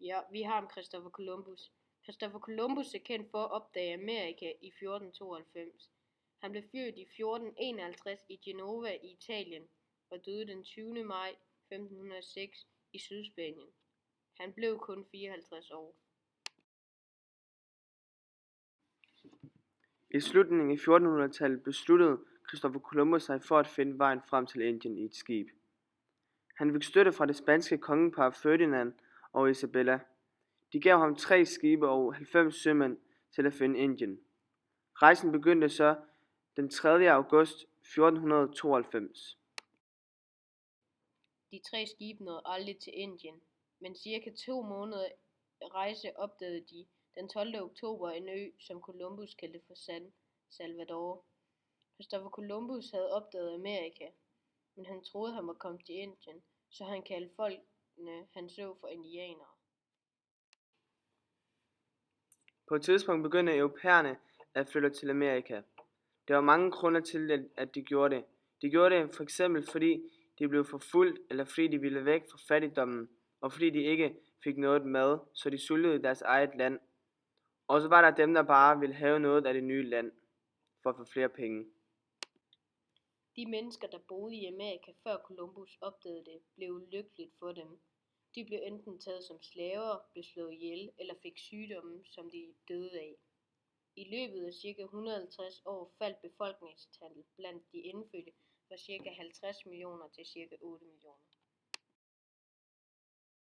Ja, vi har om Christopher Columbus. Christopher Columbus er kendt for at opdage Amerika i 1492. Han blev født i 1451 i Genova i Italien og døde den 20. maj 1506 i Sydspanien. Han blev kun 54 år. I slutningen af 1400-tallet besluttede Christopher Columbus sig for at finde vejen frem til Indien i et skib. Han fik støtte fra det spanske kongepar Ferdinand og Isabella. De gav ham 3 skibe og 90 sømænd til at finde Indien. Rejsen begyndte så den 3. august 1492. De 3 skibe nåede aldrig til Indien, men cirka 2 måneder rejse opdagede de den 12. oktober en ø, som Columbus kaldte for San Salvador. Christopher Columbus havde opdaget Amerika, men han troede han var kommet til Indien, så han kaldte folkene han så for indianere. På et tidspunkt begyndte europæerne at flytte til Amerika. Der var mange grunde til, at de gjorde det. De gjorde det for eksempel fordi de blev forfulgt, eller fordi de ville væk fra fattigdommen, og fordi de ikke fik noget mad, så de sultede i deres eget land. Og så var der dem, der bare ville have noget af det nye land, for at få flere penge. De mennesker, der boede i Amerika før Columbus opdagede det, blev lykkeligt for dem. De blev enten taget som slaver, blev slået ihjel eller fik sygdomme, som de døde af. I løbet af ca. 150 år faldt befolkningstallet blandt de indfødte fra ca. 50 millioner til ca. 8 millioner.